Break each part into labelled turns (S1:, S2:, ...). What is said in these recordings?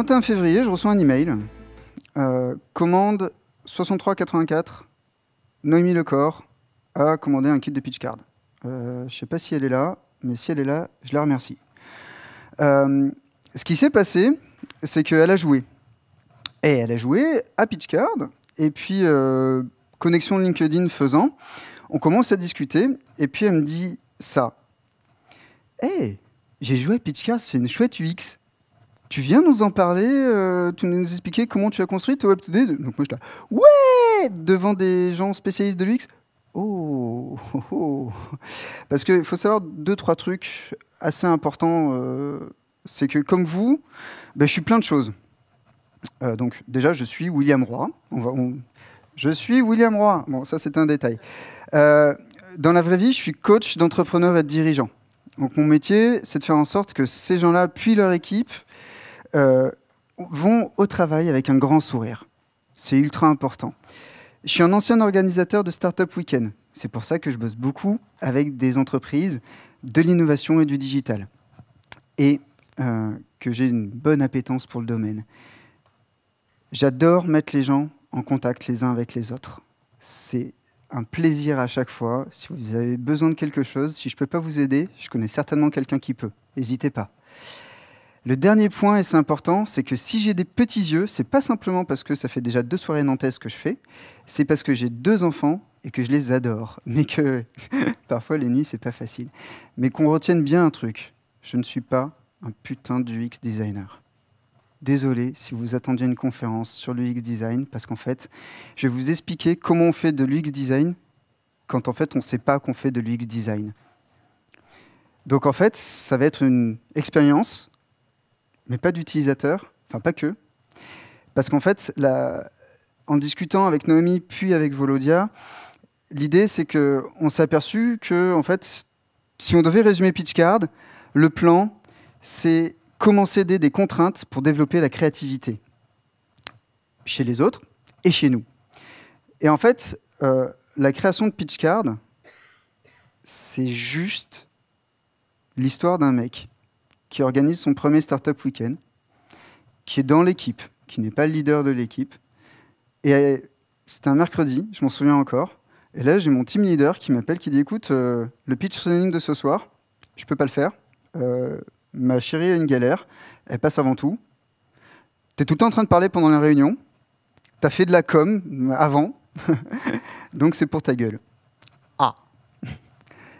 S1: 21 février, je reçois un email. Commande 6384, Noémie Lecor a commandé un kit de pitch card. Je ne sais pas si elle est là, mais si elle est là, je la remercie. Ce qui s'est passé, c'est qu'elle a joué. Et elle a joué à pitch card, et puis connexion LinkedIn faisant, on commence à discuter, et puis elle me dit ça. Hey, j'ai joué à pitch card, c'est une chouette UX. Tu viens nous en parler, tu nous expliquer comment tu as construit ta web 2D. Donc moi je dis ouais, devant des gens spécialistes de l'UX. Oh, oh, oh. Parce qu'il faut savoir 2-3 trucs assez importants. C'est que comme vous, je suis plein de choses. Donc déjà, je suis William Roy. Je suis William Roy. Bon, ça c'est un détail. Dans la vraie vie, je suis coach d'entrepreneurs et de dirigeants. Donc mon métier, c'est de faire en sorte que ces gens-là, puis leur équipe, vont au travail avec un grand sourire. C'est ultra important. Je suis un ancien organisateur de Startup Weekend. C'est pour ça que je bosse beaucoup avec des entreprises de l'innovation et du digital. Et que j'ai une bonne appétence pour le domaine. J'adore mettre les gens en contact les uns avec les autres. C'est un plaisir à chaque fois. Si vous avez besoin de quelque chose, si je ne peux pas vous aider, je connais certainement quelqu'un qui peut. N'hésitez pas. Le dernier point, et c'est important, c'est que si j'ai des petits yeux, c'est pas simplement parce que ça fait déjà 2 soirées nantaises que je fais, c'est parce que j'ai 2 enfants et que je les adore. Mais que parfois les nuits, c'est pas facile. Mais qu'on retienne bien un truc. Je ne suis pas un putain de UX designer. Désolé si vous attendiez une conférence sur l'UX design, parce qu'en fait, je vais vous expliquer comment on fait de l'UX design quand en fait on ne sait pas qu'on fait de l'UX design. Donc en fait, ça va être une expérience, mais pas d'utilisateur, enfin pas que, parce qu'en fait, en discutant avec Noémie puis avec Volodia, l'idée c'est qu'on s'est aperçu que en fait, si on devait résumer PitchCard, le plan, c'est comment céder des contraintes pour développer la créativité chez les autres et chez nous. Et en fait, la création de PitchCard, c'est juste l'histoire d'un mec qui organise son premier Startup Weekend, qui est dans l'équipe, qui n'est pas le leader de l'équipe. Et c'était un mercredi, je m'en souviens encore. Et là, j'ai mon team leader qui m'appelle, qui dit « Écoute, le pitch training de ce soir, je ne peux pas le faire. Ma chérie a une galère, elle passe avant tout. Tu es tout le temps en train de parler pendant la réunion. Tu as fait de la com avant, donc c'est pour ta gueule. » Ah.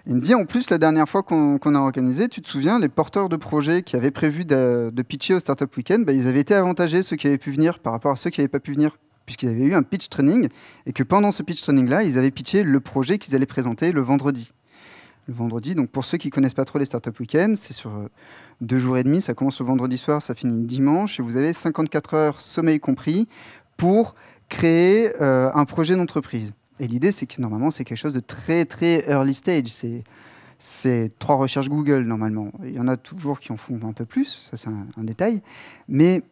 S1: Il me dit en plus, la dernière fois qu'on a organisé, tu te souviens, les porteurs de projets qui avaient prévu de pitcher au Startup Weekend, ils avaient été avantagés, ceux qui avaient pu venir, par rapport à ceux qui n'avaient pas pu venir, puisqu'ils avaient eu un pitch training, et que pendant ce pitch training-là, ils avaient pitché le projet qu'ils allaient présenter le vendredi. Le vendredi, donc pour ceux qui ne connaissent pas trop les Startup Weekend, c'est sur 2 jours et demi, ça commence le vendredi soir, ça finit le dimanche, et vous avez 54 heures, sommeil compris, pour créer un projet d'entreprise. Et l'idée, c'est que normalement, c'est quelque chose de très, très early stage. C'est 3 recherches Google, normalement. Il y en a toujours qui en font un peu plus, ça c'est un détail. Mais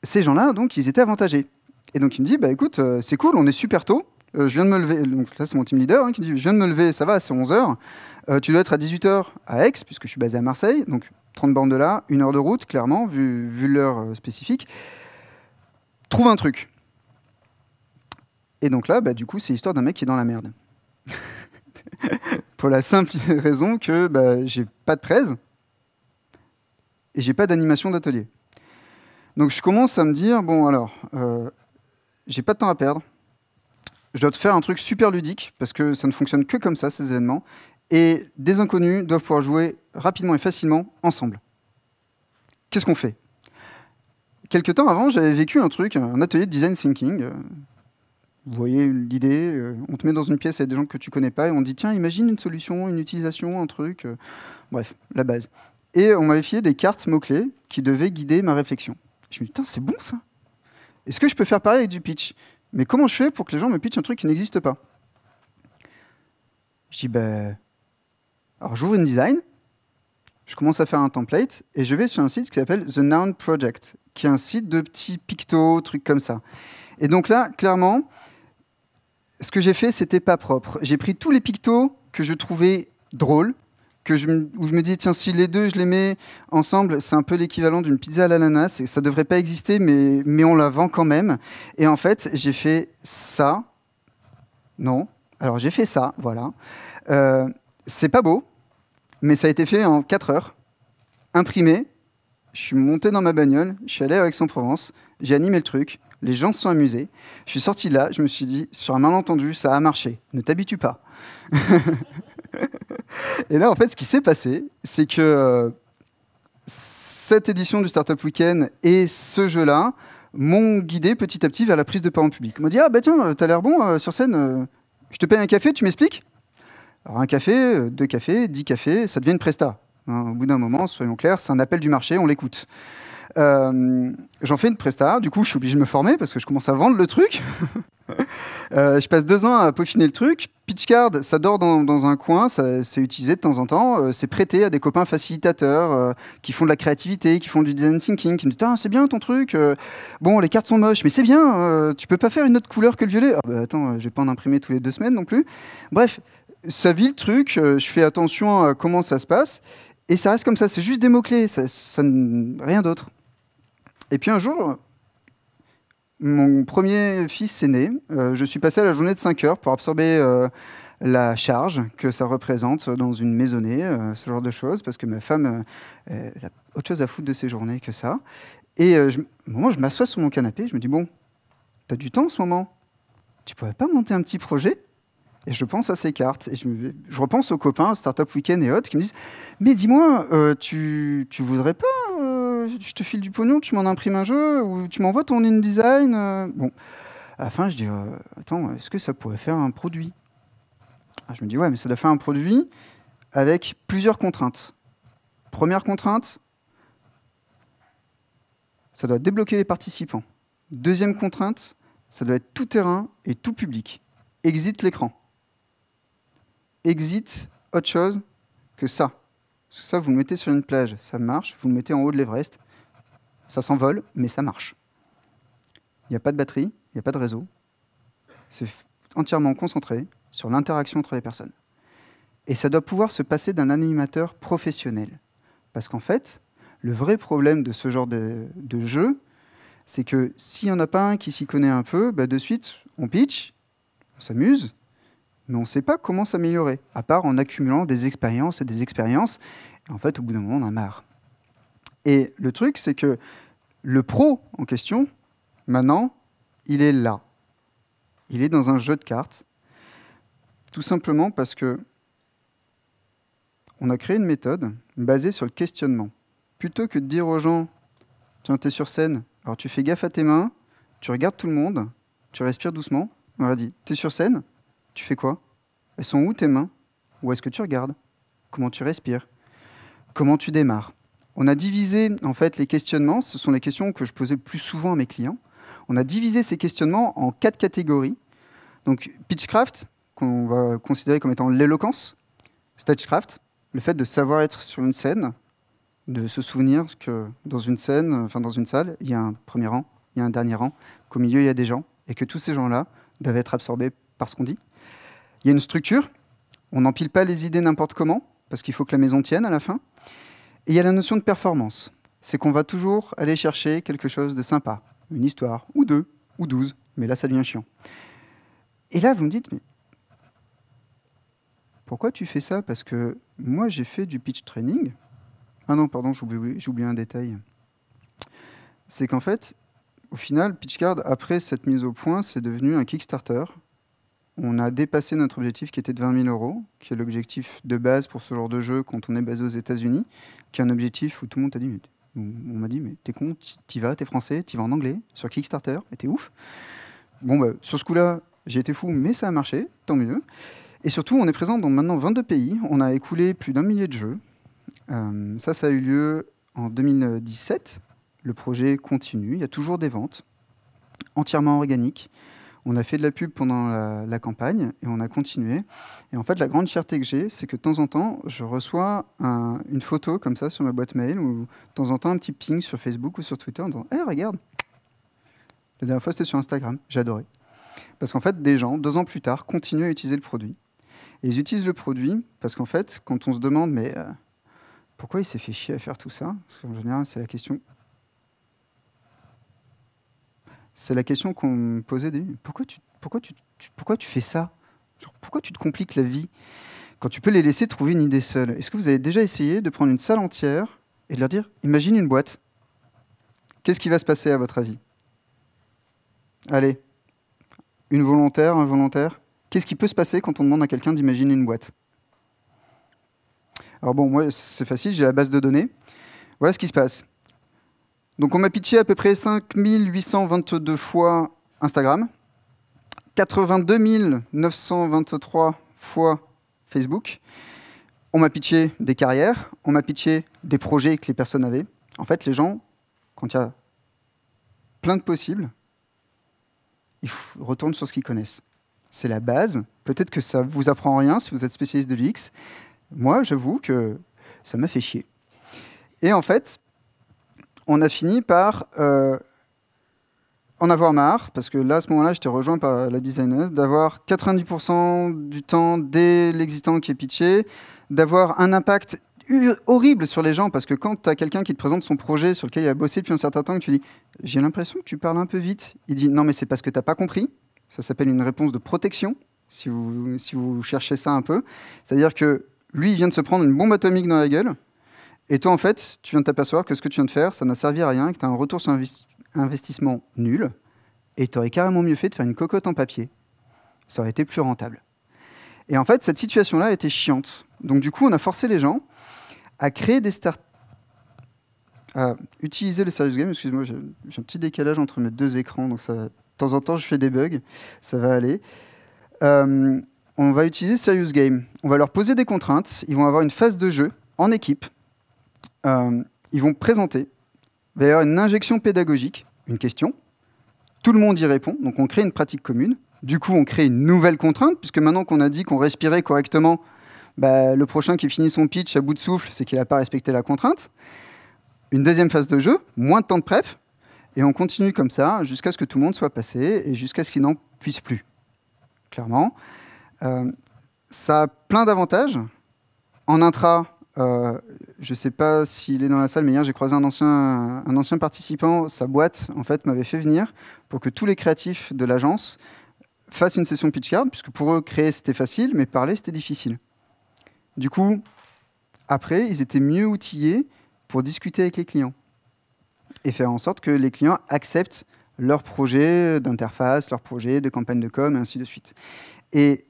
S1: ces gens-là, donc, ils étaient avantagés. Et donc, il me dit, écoute, c'est cool, on est super tôt. Je viens de me lever, donc là c'est mon team leader qui dit, je viens de me lever, ça va, c'est 11h. Tu dois être à 18h à Aix, puisque je suis basé à Marseille, donc 30 bornes de là, 1 heure de route, clairement, vu l'heure spécifique. Trouve un truc. Et donc là, du coup, c'est l'histoire d'un mec qui est dans la merde. Pour la simple raison que j'ai pas de presse et j'ai pas d'animation d'atelier. Donc je commence à me dire, bon alors, j'ai pas de temps à perdre. Je dois te faire un truc super ludique, parce que ça ne fonctionne que comme ça, ces événements. Et des inconnus doivent pouvoir jouer rapidement et facilement ensemble. Qu'est-ce qu'on fait? Quelque temps avant, j'avais vécu un truc, un atelier de design thinking. Vous voyez l'idée, on te met dans une pièce avec des gens que tu connais pas, et on te dit, tiens, imagine une solution, une utilisation, un truc. Bref, la base. Et on m'avait filé des cartes mots-clés qui devaient guider ma réflexion. Je me dis, putain, c'est bon ça. Est-ce que je peux faire pareil avec du pitch? Mais comment je fais pour que les gens me pitchent un truc qui n'existe pas? Je dis, alors j'ouvre InDesign, je commence à faire un template, et je vais sur un site qui s'appelle The Noun Project, qui est un site de petits pictos, trucs comme ça. Et donc là, clairement, ce que j'ai fait, c'était pas propre. J'ai pris tous les pictos que je trouvais drôles, où je me dis, tiens, si les deux, je les mets ensemble, c'est un peu l'équivalent d'une pizza à l'ananas. Ça ne devrait pas exister, mais on la vend quand même. Et en fait, j'ai fait ça. Non. Alors, j'ai fait ça, voilà. C'est pas beau, mais ça a été fait en 4 heures. Imprimé. Je suis monté dans ma bagnole, je suis allé à Aix-en-Provence, j'ai animé le truc, les gens se sont amusés. Je suis sorti de là, je me suis dit, sur un malentendu, ça a marché. Ne t'habitue pas. Et là, en fait, ce qui s'est passé, c'est que cette édition du Startup Weekend et ce jeu-là m'ont guidé petit à petit vers la prise de parole publique. Ils m'ont dit, ah bah tiens, t'as l'air bon sur scène, je te paye un café, tu m'expliques? Alors un café, 2 cafés, 10 cafés, ça devient une presta. Au bout d'un moment, soyons clairs, c'est un appel du marché, on l'écoute. J'en fais une presta, du coup je suis obligé de me former parce que je commence à vendre le truc. Je passe 2 ans à peaufiner le truc. Pitchcard, ça dort dans un coin, c'est utilisé de temps en temps, c'est prêté à des copains facilitateurs qui font de la créativité, qui font du design thinking, qui me disent ah, c'est bien ton truc, bon les cartes sont moches, mais c'est bien, tu peux pas faire une autre couleur que le violet. Ah, bah, attends, je vais pas en imprimer tous les 2 semaines non plus. Bref, ça vit le truc, je fais attention à comment ça se passe. Et ça reste comme ça, c'est juste des mots-clés, rien d'autre. Et puis un jour, mon premier fils est né. Je suis passé à la journée de 5 heures pour absorber la charge que ça représente dans une maisonnée, ce genre de choses, parce que ma femme elle a autre chose à foutre de ses journées que ça. Et moi, je m'assois sur mon canapé, je me dis, bon, t'as du temps en ce moment, tu pourrais pas monter un petit projet? Et je pense à ces cartes. Et je repense aux copains, Startup Weekend et autres, qui me disent mais dis-moi, tu voudrais pas je te file du pognon, tu m'en imprimes un jeu, ou tu m'envoies ton InDesign Bon, à la fin, je dis attends, est-ce que ça pourrait faire un produit? Je me dis ouais, mais ça doit faire un produit avec plusieurs contraintes. Première contrainte, ça doit débloquer les participants. Deuxième contrainte, ça doit être tout terrain et tout public. Exit l'écran. Exit autre chose que ça. Ça, vous le mettez sur une plage, ça marche. Vous le mettez en haut de l'Everest, ça s'envole, mais ça marche. Il n'y a pas de batterie, il n'y a pas de réseau. C'est entièrement concentré sur l'interaction entre les personnes. Et ça doit pouvoir se passer d'un animateur professionnel. Parce qu'en fait, le vrai problème de ce genre de jeu, c'est que s'il n'y en a pas un qui s'y connaît un peu, bah de suite, on pitch, on s'amuse, mais on ne sait pas comment s'améliorer, à part en accumulant des expériences et des expériences. Et en fait, au bout d'un moment, on en a marre. Et le truc, c'est que le pro en question, maintenant, il est là. Il est dans un jeu de cartes, tout simplement parce que on a créé une méthode basée sur le questionnement. Plutôt que de dire aux gens, tiens, t'es sur scène, alors tu fais gaffe à tes mains, tu regardes tout le monde, tu respires doucement, on leur dit, t'es sur scène, tu fais quoi? Elles sont où tes mains? Où est-ce que tu regardes? Comment tu respires? Comment tu démarres? On a divisé en fait les questionnements, ce sont les questions que je posais le plus souvent à mes clients. On a divisé ces questionnements en 4 catégories. Donc pitchcraft, qu'on va considérer comme étant l'éloquence, stagecraft, le fait de savoir être sur une scène, de se souvenir que dans une scène, enfin dans une salle, il y a un premier rang, il y a un dernier rang, qu'au milieu il y a des gens, et que tous ces gens-là doivent être absorbés par ce qu'on dit. Il y a une structure, on n'empile pas les idées n'importe comment, parce qu'il faut que la maison tienne à la fin. Et il y a la notion de performance, c'est qu'on va toujours aller chercher quelque chose de sympa, une histoire, ou 2, ou 12, mais là ça devient chiant. Et là vous me dites, mais pourquoi tu fais ça? Parce que moi j'ai fait du pitch training. Ah non, pardon, j'ai oublié un détail. C'est qu'en fait, au final, Pitchcard, après cette mise au point, c'est devenu un Kickstarter. On a dépassé notre objectif qui était de 20 000 €, qui est l'objectif de base pour ce genre de jeu quand on est basé aux États-Unis, qui est un objectif où tout le monde t'a dit, on m'a dit, mais t'es con, t'y vas, t'es français, t'y vas en anglais, sur Kickstarter, et t'es ouf. Bon, bah, sur ce coup-là, j'ai été fou, mais ça a marché, tant mieux. Et surtout, on est présent dans maintenant 22 pays, on a écoulé plus d'1 millier de jeux. Ça a eu lieu en 2017. Le projet continue, il y a toujours des ventes, entièrement organiques. On a fait de la pub pendant la campagne et on a continué. Et en fait, la grande fierté que j'ai, c'est que de temps en temps, je reçois une photo comme ça sur ma boîte mail ou de temps en temps un petit ping sur Facebook ou sur Twitter en disant « Hey, regarde !» La dernière fois, c'était sur Instagram. J'ai adoré. Parce qu'en fait, des gens, 2 ans plus tard, continuent à utiliser le produit. Et ils utilisent le produit parce qu'en fait, quand on se demande, mais pourquoi il s'est fait chier à faire tout ça? Parce qu'en général, c'est la question. C'est la question qu'on me posait. Pourquoi tu fais ça? Genre, pourquoi tu te compliques la vie quand tu peux les laisser trouver une idée seule? Est-ce que vous avez déjà essayé de prendre une salle entière et de leur dire, imagine une boîte. Qu'est-ce qui va se passer à votre avis? Allez, une volontaire, un volontaire. Qu'est-ce qui peut se passer quand on demande à quelqu'un d'imaginer une boîte? Alors bon, moi, c'est facile, j'ai la base de données. Voilà ce qui se passe. Donc on m'a pitché à peu près 5822 fois Instagram, 82 923 fois Facebook. On m'a pitché des carrières, on m'a pitché des projets que les personnes avaient. En fait, les gens, quand il y a plein de possibles, ils retournent sur ce qu'ils connaissent. C'est la base. Peut-être que ça ne vous apprend rien si vous êtes spécialiste de l'UX. Moi, j'avoue que ça m'a fait chier. Et en fait, on a fini par en avoir marre, parce que là, à ce moment-là, j'étais rejoint par la designeuse, d'avoir 90% du temps dès l'existant qui est pitché, d'avoir un impact horrible sur les gens, parce que quand tu as quelqu'un qui te présente son projet sur lequel il a bossé depuis un certain temps, et que tu dis « j'ai l'impression que tu parles un peu vite », il dit « non, mais c'est parce que tu n'as pas compris ». Ça s'appelle une réponse de protection, si vous cherchez ça un peu. C'est-à-dire que lui, il vient de se prendre une bombe atomique dans la gueule, et toi, en fait, tu viens de t'apercevoir que ce que tu viens de faire, ça n'a servi à rien, que tu as un retour sur investissement nul, et tu aurais carrément mieux fait de faire une cocotte en papier. Ça aurait été plus rentable. Et en fait, cette situation-là était chiante. Donc du coup, on a forcé les gens à créer des startups, à utiliser le Serious Game. Excuse-moi, j'ai un petit décalage entre mes deux écrans, donc ça, de temps en temps, je fais des bugs. Ça va aller. On va utiliser Serious Game. On va leur poser des contraintes. Ils vont avoir une phase de jeu en équipe. Ils vont présenter. Il va y avoir une injection pédagogique, une question. Tout le monde y répond. Donc, on crée une pratique commune. Du coup, on crée une nouvelle contrainte, puisque maintenant qu'on a dit qu'on respirait correctement, bah, le prochain qui finit son pitch à bout de souffle, c'est qu'il n'a pas respecté la contrainte. Une deuxième phase de jeu, moins de temps de prep, et on continue comme ça jusqu'à ce que tout le monde soit passé et jusqu'à ce qu'il n'en puisse plus. Clairement. Ça a plein d'avantages. En intra, je ne sais pas s'il est dans la salle, mais hier, j'ai croisé un ancien participant. Sa boîte, en fait, m'avait fait venir pour que tous les créatifs de l'agence fassent une session pitch card, puisque pour eux, créer, c'était facile, mais parler, c'était difficile. Du coup, après, ils étaient mieux outillés pour discuter avec les clients et faire en sorte que les clients acceptent leur projet d'interface, leur projet de campagne de com, et ainsi de suite. Et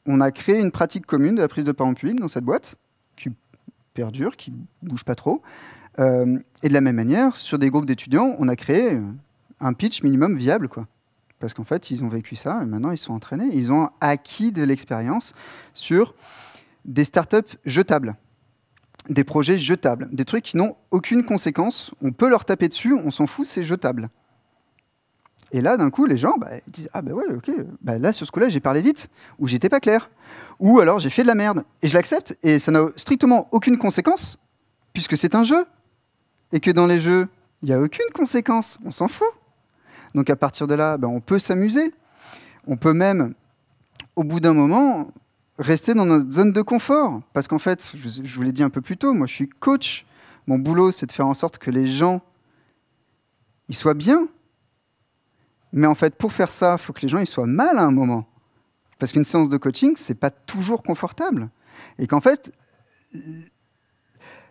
S1: on a créé une pratique commune de la prise de parole publique dans cette boîte, qui perdure, qui ne bouge pas trop. Et de la même manière, sur des groupes d'étudiants, on a créé un pitch minimum viable, quoi. Parce qu'en fait, ils ont vécu ça, et maintenant, ils sont entraînés. Ils ont acquis de l'expérience sur des startups jetables, des projets jetables, des trucs qui n'ont aucune conséquence. On peut leur taper dessus, on s'en fout, c'est jetable. Et là, d'un coup, les gens ils disent « Ah, bah ouais, ok, bah là, sur ce coup-là, j'ai parlé vite, ou j'étais pas clair, ou alors j'ai fait de la merde, et je l'accepte, et ça n'a strictement aucune conséquence, puisque c'est un jeu, et que dans les jeux, il n'y a aucune conséquence, on s'en fout. Donc à partir de là, on peut s'amuser. On peut même, au bout d'un moment, rester dans notre zone de confort. Parce qu'en fait, je vous l'ai dit un peu plus tôt, moi je suis coach. Mon boulot, c'est de faire en sorte que les gens ils soient bien. Mais en fait, pour faire ça, il faut que les gens ils soient mal à un moment. Parce qu'une séance de coaching, c'est pas toujours confortable. Et qu'en fait,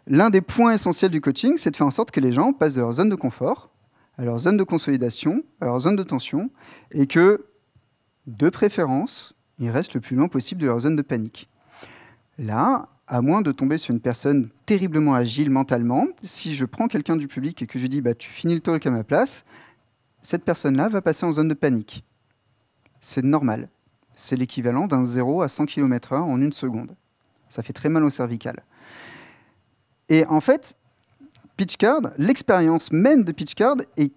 S1: l'un des points essentiels du coaching, c'est de faire en sorte que les gens passent de leur zone de confort à leur zone de consolidation, à leur zone de tension, et que, de préférence, ils restent le plus loin possible de leur zone de panique. Là, à moins de tomber sur une personne terriblement agile mentalement, si je prends quelqu'un du public et que je lui dis « tu finis le talk à ma place », cette personne-là va passer en zone de panique. C'est normal. C'est l'équivalent d'un 0 à 100 km/h en une seconde. Ça fait très mal au cervical. Et en fait, PitchCard, l'expérience même de PitchCard est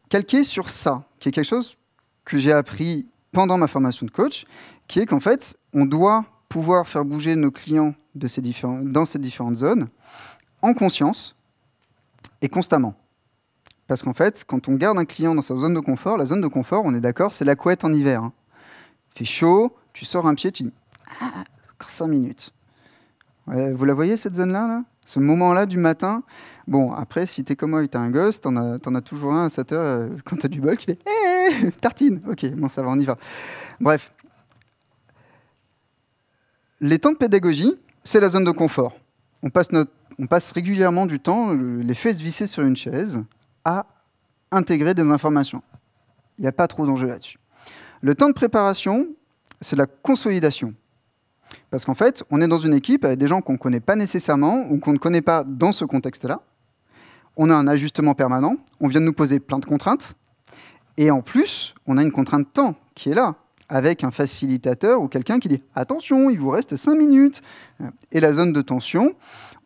S1: calquée sur ça, qui est quelque chose que j'ai appris pendant ma formation de coach, qui est qu'en fait, on doit pouvoir faire bouger nos clients dans ces différentes zones en conscience et constamment. Parce qu'en fait, quand on garde un client dans sa zone de confort, la zone de confort, on est d'accord, c'est la couette en hiver. Hein. Il fait chaud, tu sors un pied, tu dis « Ah, 5 minutes. Ouais, vous la voyez, cette zone-là là, ce moment-là du matin. Bon, après, si t'es comme moi et t'as un gosse, t'en as toujours un à 7 heures quand t'as du bol qui fait hey, tartine. Ok, bon, ça va, on y va. Bref. Les temps de pédagogie, c'est la zone de confort. On passe régulièrement du temps, les fesses vissées sur une chaise, à intégrer des informations. Il n'y a pas trop d'enjeux là-dessus. Le temps de préparation, c'est la consolidation. Parce qu'en fait, on est dans une équipe avec des gens qu'on ne connaît pas nécessairement ou qu'on ne connaît pas dans ce contexte-là. On a un ajustement permanent, on vient de nous poser plein de contraintes, et en plus, on a une contrainte temps qui est là, avec un facilitateur ou quelqu'un qui dit « Attention, il vous reste 5 minutes ». Et la zone de tension,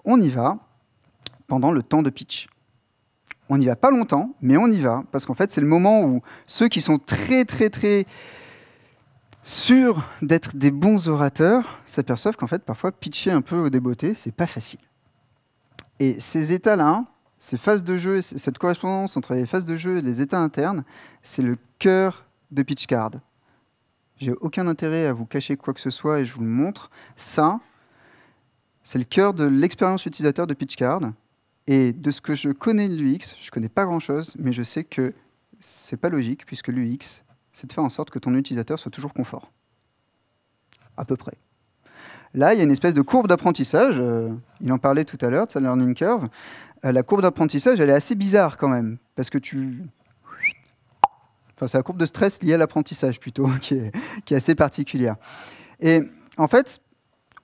S1: on y va pendant le temps de pitch. On n'y va pas longtemps, mais on y va, parce qu'en fait, c'est le moment où ceux qui sont très, très, très sûrs d'être des bons orateurs s'aperçoivent qu'en fait, parfois, pitcher un peu au débeauté, c'est pas facile. Et ces états-là, ces phases de jeu, cette correspondance entre les phases de jeu et les états internes, c'est le cœur de PitchCard. J'ai aucun intérêt à vous cacher quoi que ce soit et je vous le montre. Ça, c'est le cœur de l'expérience utilisateur de PitchCard. Et de ce que je connais de l'UX, je ne connais pas grand-chose, mais je sais que ce n'est pas logique, puisque l'UX, c'est de faire en sorte que ton utilisateur soit toujours confort. À peu près. Là, il y a une espèce de courbe d'apprentissage. Il en parlait tout à l'heure, de sa learning curve. La courbe d'apprentissage, elle est assez bizarre quand même, parce que Enfin, c'est la courbe de stress liée à l'apprentissage plutôt, qui est assez particulière. Et en fait,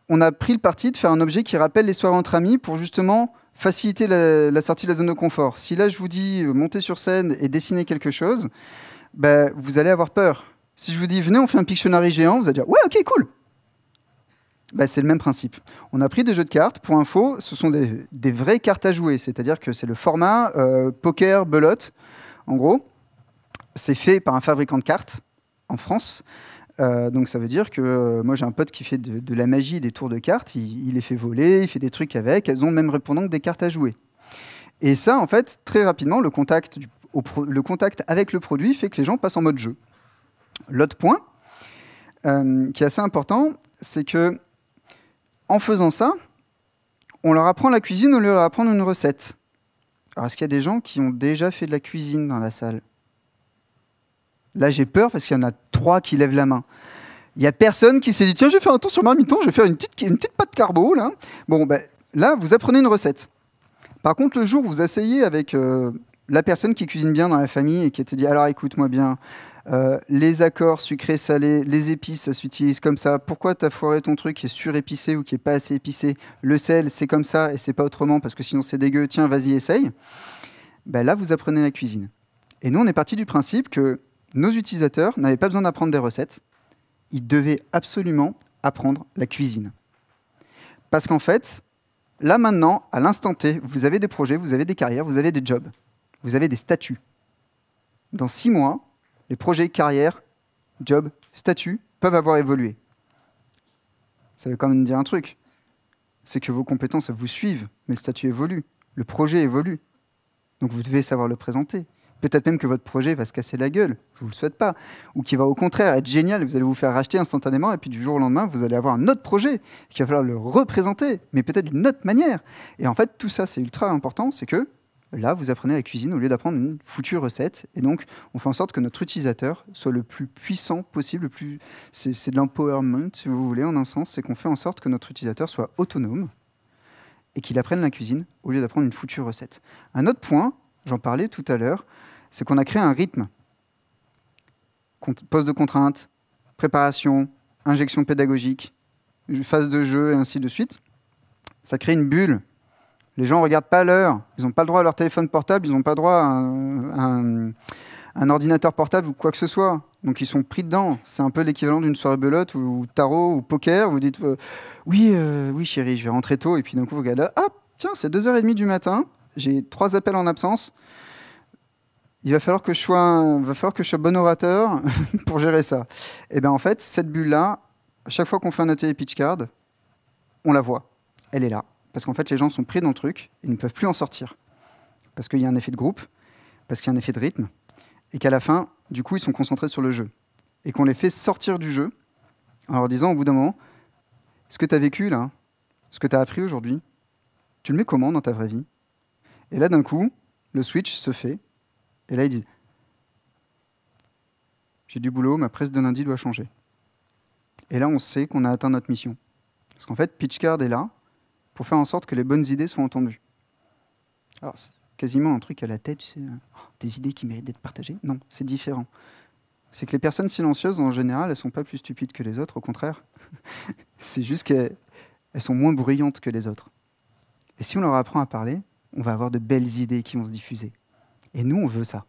S1: on a pris le parti de faire un objet qui rappelle les soirées entre amis pour justement faciliter la sortie de la zone de confort. Si là, je vous dis monter sur scène et dessiner quelque chose, ben, vous allez avoir peur. Si je vous dis venez, on fait un Pictionary géant, vous allez dire ouais, ok, cool. Ben, c'est le même principe. On a pris des jeux de cartes. Pour info, ce sont des vraies cartes à jouer, c'est-à-dire que c'est le format poker, belote, en gros. C'est fait par un fabricant de cartes en France. Donc ça veut dire que moi j'ai un pote qui fait de la magie des tours de cartes, il les fait voler, il fait des trucs avec, elles ont le même répondant que des cartes à jouer. Et ça, en fait, très rapidement, le contact avec le produit fait que les gens passent en mode jeu. L'autre point, qui est assez important, c'est que en faisant ça, on leur apprend la cuisine au lieu de leur apprendre une recette. Alors est-ce qu'il y a des gens qui ont déjà fait de la cuisine dans la salle ? Là, j'ai peur parce qu'il y en a 3 qui lèvent la main. Il n'y a personne qui s'est dit « Tiens, je vais faire un tour sur Marmiton, je vais faire une petite pâte carbo. » Là, bon, ben, là, vous apprenez une recette. Par contre, le jour où vous asseyez avec la personne qui cuisine bien dans la famille et qui te dit « Alors, écoute-moi bien, les accords sucrés, salés, les épices, ça s'utilise comme ça. Pourquoi tu as foiré ton truc qui est surépicé ou qui n'est pas assez épicé? Le sel, c'est comme ça et c'est pas autrement parce que sinon c'est dégueu. Tiens, vas-y, essaye. » Ben, là, vous apprenez la cuisine. Et nous, on est parti du principe que nos utilisateurs n'avaient pas besoin d'apprendre des recettes. Ils devaient absolument apprendre la cuisine. Parce qu'en fait, là maintenant, à l'instant T, vous avez des projets, vous avez des carrières, vous avez des jobs, vous avez des statuts. Dans 6 mois, les projets, carrières, jobs, statuts peuvent avoir évolué. Ça veut quand même dire un truc. C'est que vos compétences vous suivent, mais le statut évolue. Le projet évolue. Donc vous devez savoir le présenter. Peut-être même que votre projet va se casser la gueule, je ne vous le souhaite pas, ou qui va au contraire être génial, vous allez vous faire racheter instantanément, et puis du jour au lendemain, vous allez avoir un autre projet, qu'il va falloir le représenter, mais peut-être d'une autre manière. Et en fait, tout ça, c'est ultra important, c'est que là, vous apprenez la cuisine au lieu d'apprendre une foutue recette, et donc on fait en sorte que notre utilisateur soit le plus puissant possible, c'est de l'empowerment, si vous voulez, en un sens, c'est qu'on fait en sorte que notre utilisateur soit autonome, et qu'il apprenne la cuisine au lieu d'apprendre une foutue recette. Un autre point, j'en parlais tout à l'heure, c'est qu'on a créé un rythme. Poste de contrainte, préparation, injection pédagogique, phase de jeu, et ainsi de suite. Ça crée une bulle. Les gens ne regardent pas l'heure. Ils n'ont pas le droit à leur téléphone portable, ils n'ont pas droit à un ordinateur portable ou quoi que ce soit. Donc ils sont pris dedans. C'est un peu l'équivalent d'une soirée belote ou tarot ou poker. Vous dites oui chérie, je vais rentrer tôt. Et puis d'un coup, vous regardez, ah tiens, c'est 2h30 du matin. J'ai 3 appels en absence. Il va falloir que je sois bon orateur pour gérer ça. Et bien en fait, cette bulle-là, à chaque fois qu'on fait un atelier PitchCard, on la voit. Elle est là. Parce qu'en fait, les gens sont pris dans le truc et ne peuvent plus en sortir. Parce qu'il y a un effet de groupe, parce qu'il y a un effet de rythme, et qu'à la fin, du coup, ils sont concentrés sur le jeu. Et qu'on les fait sortir du jeu en leur disant au bout d'un moment, ce que tu as vécu là, ce que tu as appris aujourd'hui, tu le mets comment dans ta vraie vie? Et là, d'un coup, le switch se fait. Et là, ils disent, j'ai du boulot, ma presse de lundi doit changer. Et là, on sait qu'on a atteint notre mission. Parce qu'en fait, PitchCard est là pour faire en sorte que les bonnes idées soient entendues. Alors, c'est quasiment un truc à la tête, tu sais, des idées qui méritent d'être partagées. Non, c'est différent. C'est que les personnes silencieuses, en général, elles ne sont pas plus stupides que les autres, au contraire. C'est juste qu'elles sont moins bruyantes que les autres. Et si on leur apprend à parler, on va avoir de belles idées qui vont se diffuser. Et nous, on veut ça.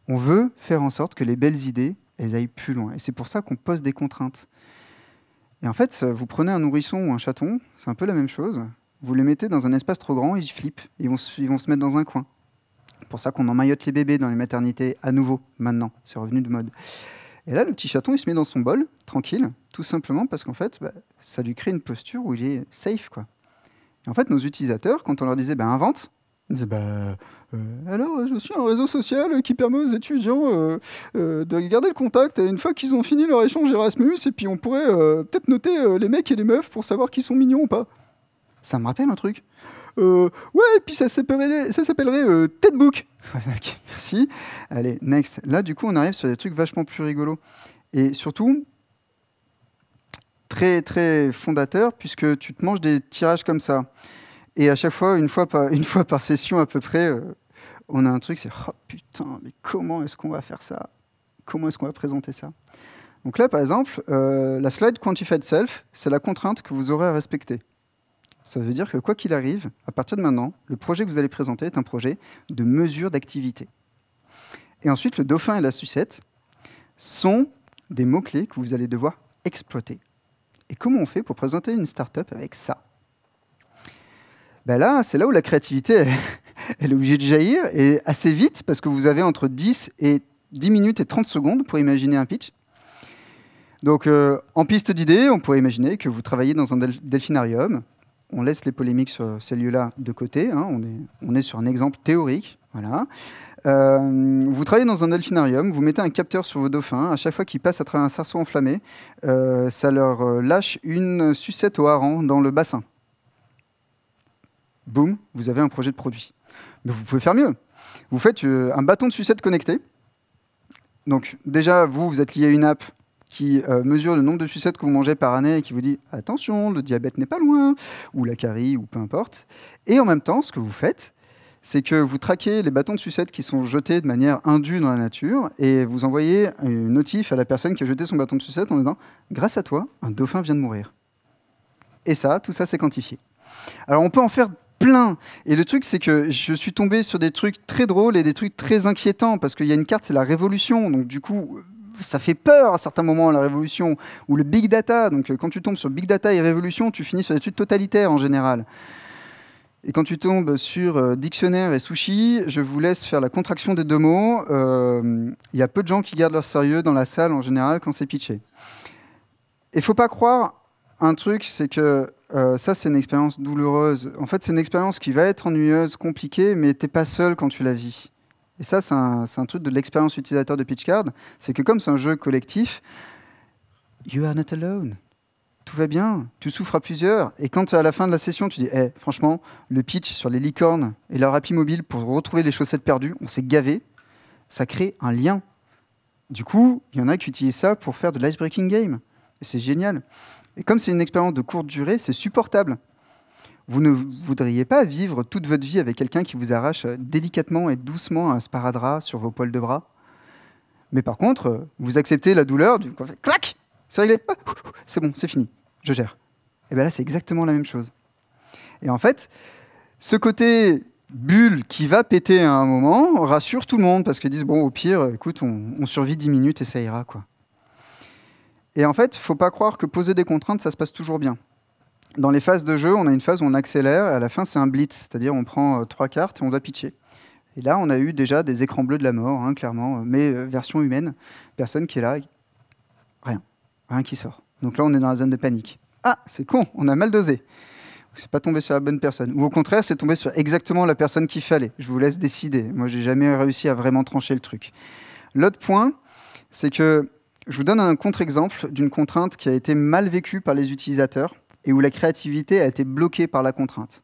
S1: On veut faire en sorte que les belles idées, elles aillent plus loin. Et c'est pour ça qu'on pose des contraintes. Et en fait, vous prenez un nourrisson ou un chaton, c'est un peu la même chose. Vous les mettez dans un espace trop grand, ils flippent, ils vont se mettre dans un coin. C'est pour ça qu'on emmaillote les bébés dans les maternités à nouveau, maintenant. C'est revenu de mode. Et là, le petit chaton, il se met dans son bol, tranquille, tout simplement parce qu'en fait, ça lui crée une posture où il est safe, quoi. Et en fait, nos utilisateurs, quand on leur disait invente, ils disaient alors, je suis un réseau social qui permet aux étudiants de garder le contact une fois qu'ils ont fini leur échange Erasmus, et puis on pourrait peut-être noter les mecs et les meufs pour savoir qui sont mignons ou pas. Ça me rappelle un truc. Ouais, et puis ça s'appellerait TEDbook. Okay, merci. Allez, next. Là, du coup, on arrive sur des trucs vachement plus rigolos. Et surtout, très, très fondateur, puisque tu te manges des tirages comme ça. Et à chaque fois, une fois par session à peu près, on a un truc, c'est « Oh putain, mais comment est-ce qu'on va faire ça? Comment est-ce qu'on va présenter ça ?» Donc là, par exemple, la slide Quantified Self, c'est la contrainte que vous aurez à respecter. Ça veut dire que quoi qu'il arrive, à partir de maintenant, le projet que vous allez présenter est un projet de mesure d'activité. Et ensuite, le dauphin et la sucette sont des mots-clés que vous allez devoir exploiter. Et comment on fait pour présenter une start-up avec ça? Là, c'est là où la créativité, elle est obligée de jaillir, et assez vite, parce que vous avez entre 10 minutes et 30 secondes pour imaginer un pitch. Donc, en piste d'idées, on pourrait imaginer que vous travaillez dans un delphinarium. On laisse les polémiques sur ces lieux-là de côté. Hein, on est sur un exemple théorique. Voilà. Vous travaillez dans un delphinarium, vous mettez un capteur sur vos dauphins. À chaque fois qu'ils passent à travers un cerceau enflammé, ça leur lâche une sucette au hareng dans le bassin. Boum, vous avez un projet de produit. Mais vous pouvez faire mieux. Vous faites un bâton de sucette connecté. Donc déjà, vous êtes lié à une app qui mesure le nombre de sucettes que vous mangez par année et qui vous dit « Attention, le diabète n'est pas loin » ou la carie, ou peu importe. Et en même temps, ce que vous faites, c'est que vous traquez les bâtons de sucette qui sont jetés de manière indue dans la nature et vous envoyez une notif à la personne qui a jeté son bâton de sucette en disant « Grâce à toi, un dauphin vient de mourir ». Et ça, tout ça, c'est quantifié. Alors, on peut en faire plein. Et le truc, c'est que je suis tombé sur des trucs très drôles et des trucs très inquiétants parce qu'il y a une carte, c'est la révolution. Donc, du coup, ça fait peur à certains moments, la révolution. Ou le big data. Donc, quand tu tombes sur big data et révolution, tu finis sur des trucs totalitaires en général. Et quand tu tombes sur dictionnaire et sushi, je vous laisse faire la contraction des deux mots. Il y a peu de gens qui gardent leur sérieux dans la salle en général quand c'est pitché. Il ne faut pas croire un truc, c'est que ça, c'est une expérience douloureuse. En fait, c'est une expérience qui va être ennuyeuse, compliquée, mais tu n'es pas seul quand tu la vis. Et ça, c'est un truc de l'expérience utilisateur de PitchCard. C'est que comme c'est un jeu collectif, you are not alone. Tout va bien, tu souffres à plusieurs. Et quand à la fin de la session, tu dis hey, franchement, le pitch sur les licornes et leur appli mobile pour retrouver les chaussettes perdues, on s'est gavé, ça crée un lien. Du coup, il y en a qui utilisent ça pour faire de l'ice-breaking game. Et c'est génial. Et comme c'est une expérience de courte durée, c'est supportable. Vous ne voudriez pas vivre toute votre vie avec quelqu'un qui vous arrache délicatement et doucement un sparadrap sur vos poils de bras. Mais par contre, vous acceptez la douleur, du clac, c'est réglé, c'est bon, c'est fini, je gère. Et bien là, c'est exactement la même chose. Et en fait, ce côté bulle qui va péter à un moment rassure tout le monde parce qu'ils disent, bon, au pire, écoute, on survit 10 minutes et ça ira, quoi. Et en fait, il ne faut pas croire que poser des contraintes, ça se passe toujours bien. Dans les phases de jeu, on a une phase où on accélère, et à la fin, c'est un blitz, c'est-à-dire on prend 3 cartes et on doit pitcher. Et là, on a eu déjà des écrans bleus de la mort, hein, clairement, mais version humaine, personne qui est là, rien qui sort. Donc là, on est dans la zone de panique. Ah, c'est con, on a mal dosé. C'est pas tombé sur la bonne personne. Ou au contraire, c'est tombé sur exactement la personne qu'il fallait. Je vous laisse décider. Moi, j'ai jamais réussi à vraiment trancher le truc. L'autre point, c'est que Je vous donne un contre-exemple d'une contrainte qui a été mal vécue par les utilisateurs et où la créativité a été bloquée par la contrainte.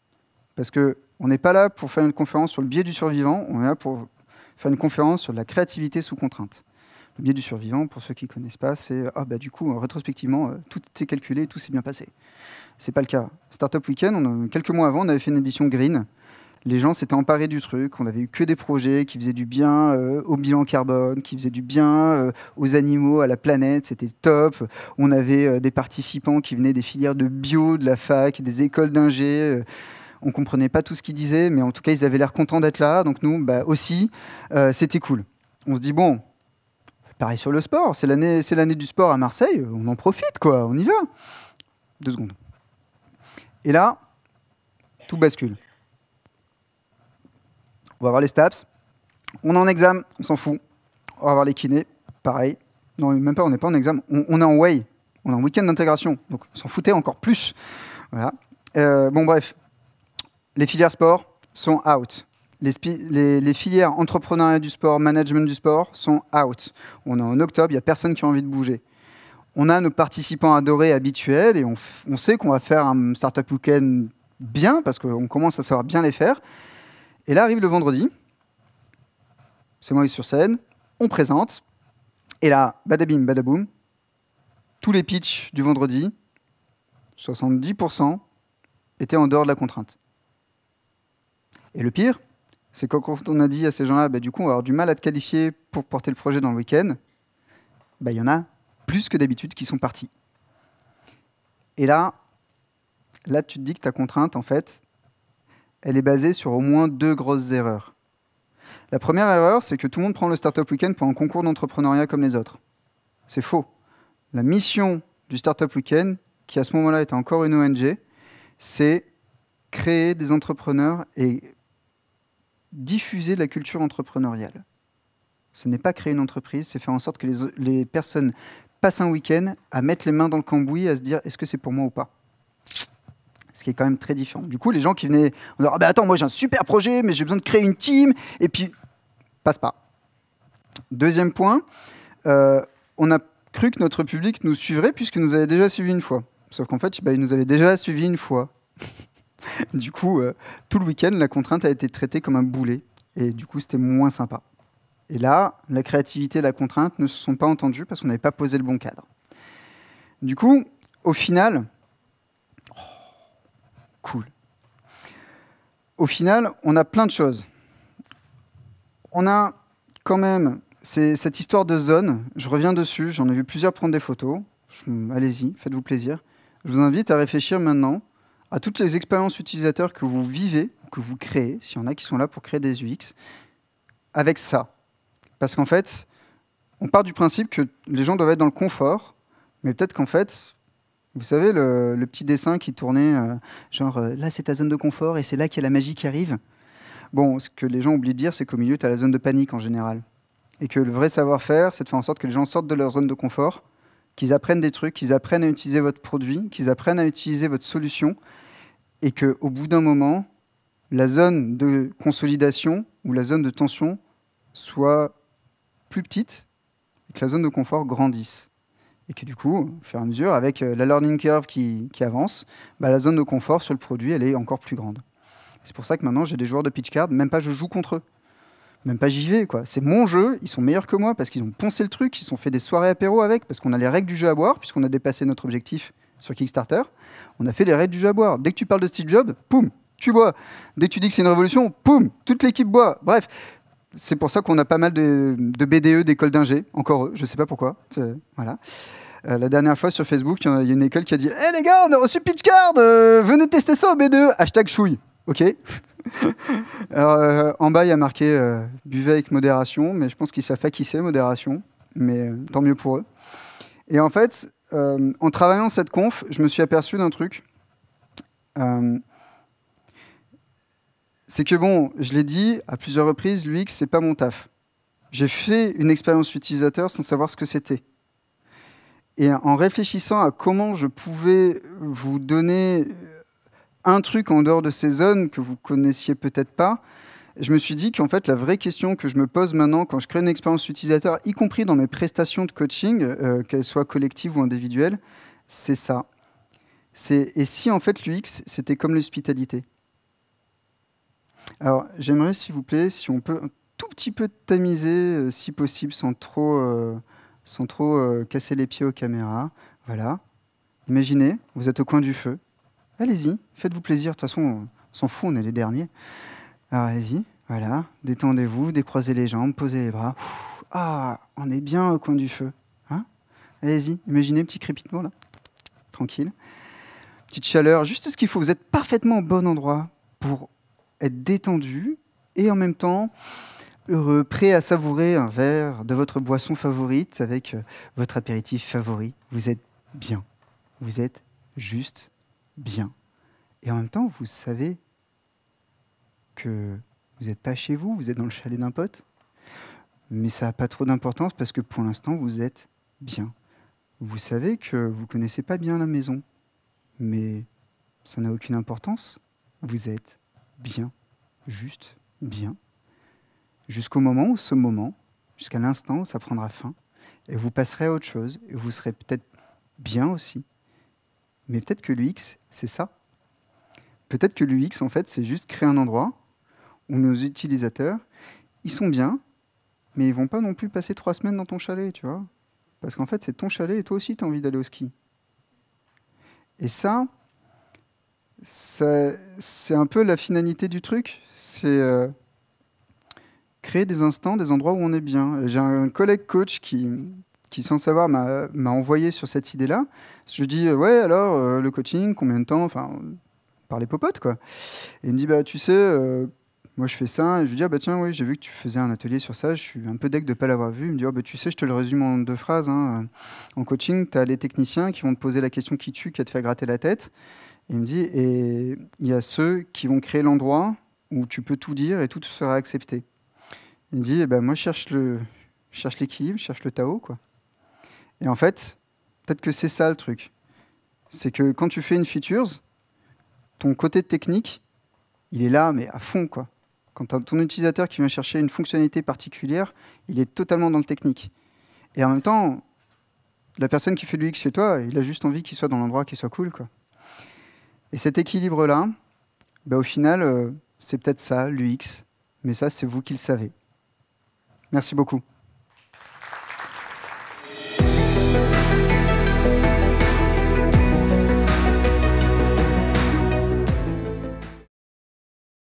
S1: Parce qu'on n'est pas là pour faire une conférence sur le biais du survivant, on est là pour faire une conférence sur la créativité sous contrainte. Le biais du survivant, pour ceux qui ne connaissent pas, c'est du coup, rétrospectivement, tout était calculé, tout s'est bien passé. Ce n'est pas le cas. Startup Weekend, quelques mois avant, on avait fait une édition green. Les gens s'étaient emparés du truc. On n'avait eu que des projets qui faisaient du bien au bilan carbone, qui faisaient du bien aux animaux, à la planète. C'était top. On avait des participants qui venaient des filières de bio, de la fac, des écoles d'ingé. On ne comprenait pas tout ce qu'ils disaient, mais en tout cas, ils avaient l'air contents d'être là. Donc nous, aussi, c'était cool. On se dit, bon, pareil sur le sport. C'est l'année du sport à Marseille. On en profite, quoi. On y va. 2 secondes. Et là, tout bascule. On va voir les STAPS. On est en examen, on s'en fout. On va voir les kinés, pareil. Non, même pas, on n'est pas en examen. On est en way. On est en week-end d'intégration. Donc, on s'en foutait encore plus. Voilà. Bref. Les filières sport sont out. Les filières entrepreneuriat du sport, management du sport sont out. On est en octobre, il n'y a personne qui a envie de bouger. On a nos participants adorés, habituels, et on sait qu'on va faire un Startup Weekend bien, parce qu'on commence à savoir bien les faire. Et là arrive le vendredi, c'est moi qui suis sur scène, on présente, et là, badabim, badaboum, tous les pitchs du vendredi, 70%, étaient en dehors de la contrainte. Et le pire, c'est que quand on a dit à ces gens-là, du coup, on va avoir du mal à te qualifier pour porter le projet dans le week-end, il y en a plus que d'habitude qui sont partis. Et là, tu te dis que ta contrainte, en fait, elle est basée sur au moins 2 grosses erreurs. La première erreur, c'est que tout le monde prend le Startup Weekend pour un concours d'entrepreneuriat comme les autres. C'est faux. La mission du Startup Weekend, qui à ce moment-là était encore une ONG, c'est créer des entrepreneurs et diffuser la culture entrepreneuriale. Ce n'est pas créer une entreprise, c'est faire en sorte que les personnes passent un week-end à mettre les mains dans le cambouis, à se dire est-ce que c'est pour moi ou pas. Ce qui est quand même très différent. Du coup, les gens qui venaient, on leur dit attends, moi j'ai un super projet, mais j'ai besoin de créer une team, et puis passe pas. Deuxième point, on a cru que notre public nous suivrait puisqu'il nous avait déjà suivi une fois. Sauf qu'en fait, il nous avait déjà suivi une fois. Du coup, tout le week-end, la contrainte a été traitée comme un boulet, et du coup, c'était moins sympa. Et là, la créativité et la contrainte ne se sont pas entendues parce qu'on n'avait pas posé le bon cadre. Du coup, au final, cool. Au final, on a plein de choses. On a quand même cette histoire de zone. Je reviens dessus, j'en ai vu plusieurs prendre des photos. Allez-y, faites-vous plaisir. Je vous invite à réfléchir maintenant à toutes les expériences utilisateurs que vous vivez, que vous créez, s'il y en a qui sont là pour créer des UX, avec ça. Parce qu'en fait, on part du principe que les gens doivent être dans le confort, mais peut-être qu'en fait, vous savez, le petit dessin qui tournait, là c'est ta zone de confort et c'est là qu'il y a la magie qui arrive. Bon, ce que les gens oublient de dire, c'est qu'au milieu, tu as la zone de panique en général. Et que le vrai savoir-faire, c'est de faire en sorte que les gens sortent de leur zone de confort, qu'ils apprennent des trucs, qu'ils apprennent à utiliser votre produit, qu'ils apprennent à utiliser votre solution, et qu'au bout d'un moment, la zone de consolidation ou la zone de tension soit plus petite et que la zone de confort grandisse. Et que du coup, au fur et à mesure, avec la learning curve qui avance, la zone de confort sur le produit, elle est encore plus grande. C'est pour ça que maintenant, j'ai des joueurs de pitch card, même pas je joue contre eux. Même pas j'y vais, quoi. C'est mon jeu, ils sont meilleurs que moi parce qu'ils ont poncé le truc, ils se sont fait des soirées apéro avec, parce qu'on a les règles du jeu à boire, puisqu'on a dépassé notre objectif sur Kickstarter. On a fait les règles du jeu à boire. Dès que tu parles de Steve Jobs, poum, tu bois. Dès que tu dis que c'est une révolution, poum, toute l'équipe boit. Bref, c'est pour ça qu'on a pas mal de BDE, d'écoles d'ingé, encore eux, je sais pas pourquoi. Voilà. La dernière fois sur Facebook, il y a une école qui a dit hey, les gars, on a reçu Pitchcard, venez tester ça au BDE, hashtag chouille. Ok. Alors, en bas, il y a marqué buvez avec modération, mais je pense qu'ils ne savent pas qui c'est, modération, mais tant mieux pour eux. Et en fait, en travaillant cette conf, je me suis aperçu d'un truc. C'est que bon, je l'ai dit à plusieurs reprises, l'UX, c'est pas mon taf. J'ai fait une expérience utilisateur sans savoir ce que c'était. Et en réfléchissant à comment je pouvais vous donner un truc en dehors de ces zones que vous connaissiez peut-être pas, Et je me suis dit qu'en fait, la vraie question que je me pose maintenant quand je crée une expérience utilisateur, y compris dans mes prestations de coaching, qu'elles soient collectives ou individuelles, c'est ça. Et si en fait l'UX, c'était comme l'hospitalité? Alors, j'aimerais, s'il vous plaît, si on peut un tout petit peu tamiser, si possible, sans trop casser les pieds aux caméras. Voilà. Imaginez, vous êtes au coin du feu. Allez-y, faites-vous plaisir. De toute façon, on s'en fout, on est les derniers. Alors, allez-y, voilà. Détendez-vous, décroisez les jambes, posez les bras. Ah, on est bien au coin du feu. Hein? Allez-y, imaginez, petit crépitement, là. Tranquille. Petite chaleur, juste ce qu'il faut. Vous êtes parfaitement au bon endroit pour être détendu et en même temps heureux, prêt à savourer un verre de votre boisson favorite avec votre apéritif favori. Vous êtes bien. Vous êtes juste bien. Et en même temps, vous savez que vous n'êtes pas chez vous, vous êtes dans le chalet d'un pote. Mais ça n'a pas trop d'importance parce que pour l'instant, vous êtes bien. Vous savez que vous ne connaissez pas bien la maison. Mais ça n'a aucune importance. Vous êtes bien, juste bien. Jusqu'au moment où ce moment, jusqu'à l'instant où ça prendra fin, et vous passerez à autre chose, et vous serez peut-être bien aussi. Mais peut-être que l'UX, c'est ça. Peut-être que l'UX, en fait, c'est juste créer un endroit où nos utilisateurs, ils sont bien, mais ils vont pas non plus passer 3 semaines dans ton chalet, tu vois. Parce qu'en fait, c'est ton chalet et toi aussi, tu as envie d'aller au ski. Et ça, c'est un peu la finalité du truc. C'est créer des instants, des endroits où on est bien. J'ai un collègue coach qui sans savoir, m'a envoyé sur cette idée-là. Je lui dis, ouais, alors, le coaching, combien de temps? Enfin, par les popotes, quoi. Et il me dit, bah, tu sais, moi, je fais ça. Et je lui dis, ah, bah, tiens, oui, j'ai vu que tu faisais un atelier sur ça. Je suis un peu deg de ne pas l'avoir vu. Il me dit, oh, bah, tu sais, je te le résume en 2 phrases. Hein. En coaching, tu as les techniciens qui vont te poser la question qui tue, qui va te faire gratter la tête. Et il me dit, et il y a ceux qui vont créer l'endroit où tu peux tout dire et tout sera accepté. Il me dit, eh ben, moi, je cherche l'équilibre, je cherche le Tao, quoi. Et en fait, peut-être que c'est ça le truc. C'est que quand tu fais une features, ton côté technique, il est là, mais à fond, quoi. Quand tu as ton utilisateur qui vient chercher une fonctionnalité particulière, il est totalement dans le technique. Et en même temps, la personne qui fait de l'UX chez toi, il a juste envie qu'il soit dans l'endroit qui soit cool, quoi. Et cet équilibre-là, bah, au final, c'est peut-être ça, l'UX. Mais ça, c'est vous qui le savez. Merci beaucoup.